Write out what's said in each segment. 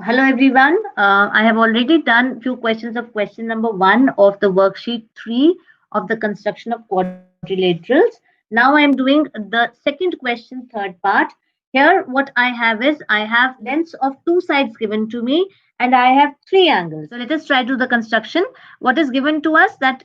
Hello everyone. I have already done few questions of question number 1 of the worksheet 3 of the construction of quadrilaterals. Now I am doing the second question, third part. Here what I have is I have lengths of two sides given to me and I have three angles. So let us try to do the construction. What is given to us that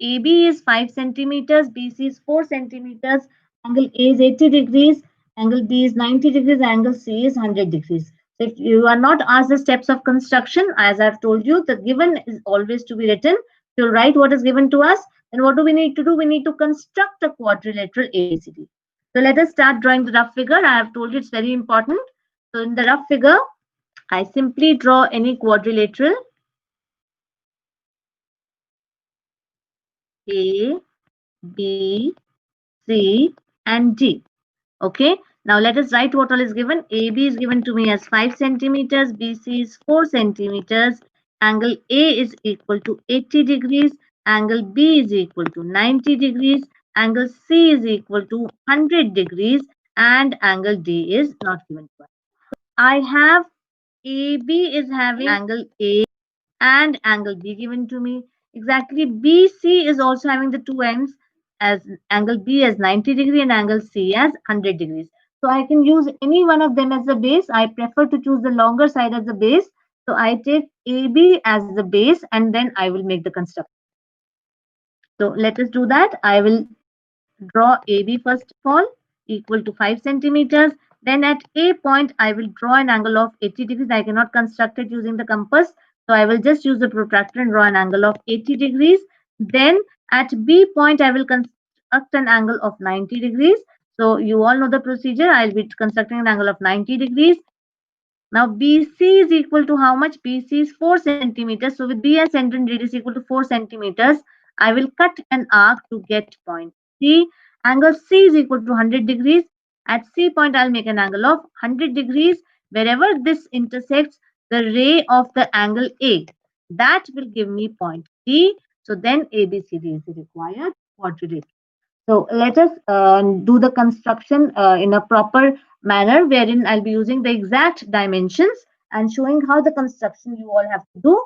AB is 5 centimeters, BC is 4 centimeters, angle A is 80 degrees, angle B is 90 degrees, angle C is 100 degrees. So if you are not asked the steps of construction, as I've told you, the given is always to be written. To write what is given to us, then what do we need to do? We need to construct a quadrilateral ABCD. So let us start drawing the rough figure. I have told you it's very important. So in the rough figure, I simply draw any quadrilateral A, B, C, and D. Okay, now let us write what all is given. AB is given to me as 5 centimeters, BC is 4 centimeters, angle A is equal to 80 degrees, angle B is equal to 90 degrees, angle C is equal to 100 degrees, and angle D is not given to us. I have AB is having angle A and angle B given to me. Exactly, BC is also having the two ends as angle B as 90 degree and angle C as 100 degrees. So I can use any one of them as the base. I prefer to choose the longer side as the base. So I take AB as the base and then I will make the construction. So let us do that. I will draw AB first of all equal to 5 centimeters. Then at A point, I will draw an angle of 80 degrees. I cannot construct it using the compass. So I will just use the protractor and draw an angle of 80 degrees. Then at B point, I will construct an angle of 90 degrees. So you all know the procedure. I'll be constructing an angle of 90 degrees. Now BC is equal to how much? BC is 4 centimeters. So with B as center and radius equal to 4 centimeters, I will cut an arc to get point C. Angle C is equal to 100 degrees. At C point, I'll make an angle of 100 degrees. Wherever this intersects the ray of the angle A, that will give me point D. So then ABCD is the required quadrilateral. So let us do the construction in a proper manner wherein I'll be using the exact dimensions and showing how the construction you all have to do.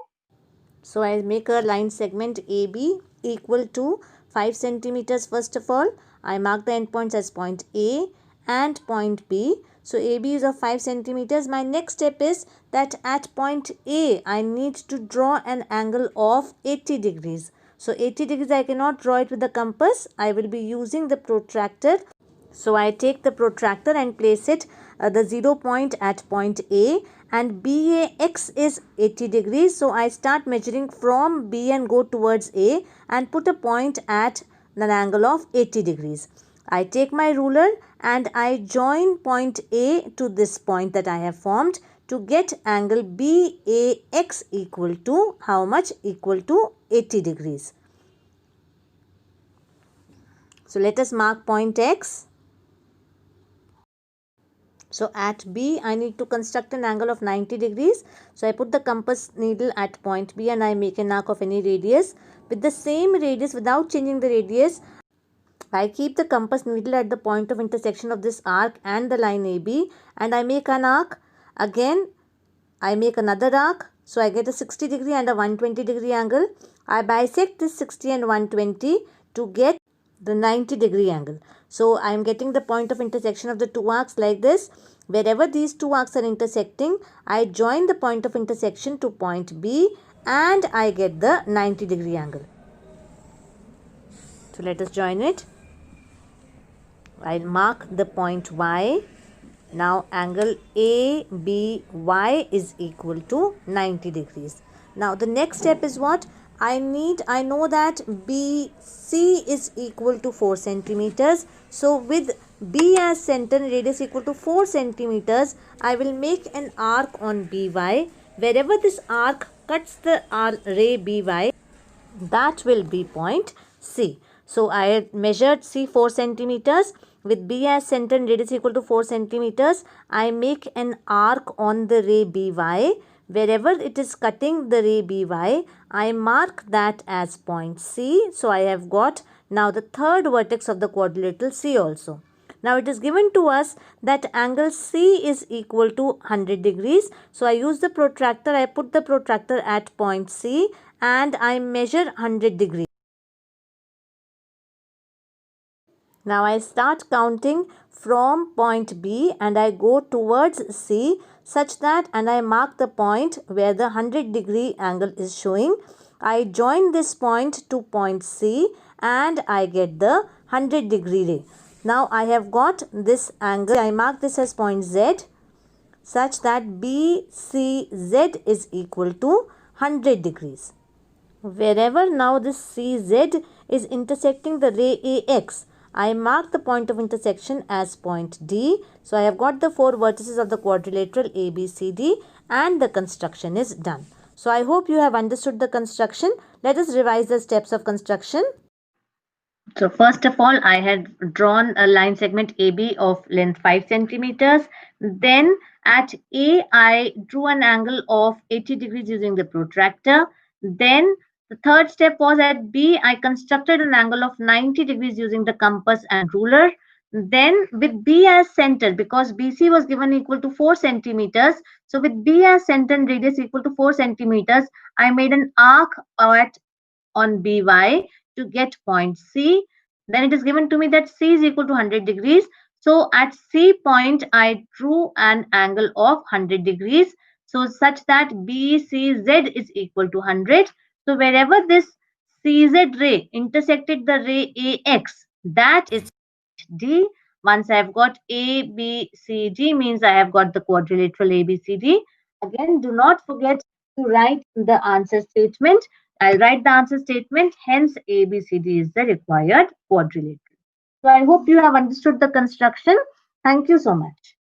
So I make a line segment AB equal to 5 centimeters first of all. I mark the endpoints as point A and point B. So AB is of 5 centimeters. My next step is that at point A, I need to draw an angle of 80 degrees. So 80 degrees I cannot draw it with the compass. I will be using the protractor. So I take the protractor and place it the 0 point at point A, and BAX is 80 degrees. So I start measuring from B and go towards A and put a point at an angle of 80 degrees. I take my ruler and I join point A to this point that I have formed to get angle BAX equal to how much? Equal to 80 degrees. So let us mark point X. So at B, I need to construct an angle of 90 degrees. So I put the compass needle at point B and I make an arc of any radius. With the same radius, without changing the radius, I keep the compass needle at the point of intersection of this arc and the line AB, and I make an arc. Again, I make another arc. So I get a 60 degree and a 120 degree angle. I bisect this 60 and 120 to get the 90 degree angle. So I am getting the point of intersection of the two arcs like this. Wherever these two arcs are intersecting, I join the point of intersection to point B and I get the 90 degree angle. So let us join it. I'll mark the point Y. Now angle ABY is equal to 90 degrees. Now the next step is what? I know that BC is equal to 4 centimeters. So with B as center and radius equal to 4 centimeters, I will make an arc on BY. Wherever this arc cuts the ray BY, that will be point C. So I had measured C 4 centimeters. With B as center and radius equal to 4 centimeters, I make an arc on the ray BY. Wherever it is cutting the ray BY, I mark that as point C. So I have got now the third vertex of the quadrilateral C also. Now it is given to us that angle C is equal to 100 degrees. So I use the protractor, I put the protractor at point C and I measure 100 degrees. Now I start counting from point B and I go towards C such that, and I mark the point where the 100-degree angle is showing. I join this point to point C and I get the 100-degree ray. Now I have got this angle. I mark this as point Z such that BCZ is equal to 100 degrees. Wherever now this CZ is intersecting the ray AX, I mark the point of intersection as point D. So I have got the 4 vertices of the quadrilateral ABCD and the construction is done. So I hope you have understood the construction. Let us revise the steps of construction. So first of all, I had drawn a line segment AB of length 5 centimeters. Then at A, I drew an angle of 80 degrees using the protractor. Then the third step was at B, I constructed an angle of 90 degrees using the compass and ruler. Then with B as center, because BC was given equal to 4 centimeters, so with B as center and radius equal to 4 centimeters, I made an arc at on BY to get point C. Then it is given to me that C is equal to 100 degrees. So at C point, I drew an angle of 100 degrees. So such that BCZ is equal to 100. So wherever this CZ ray intersected the ray AX, that is D. Once I have got A, B, C, D means I have got the quadrilateral ABCD. Again, do not forget to write the answer statement. I'll write the answer statement, hence ABCD is the required quadrilateral. So I hope you have understood the construction. Thank you so much.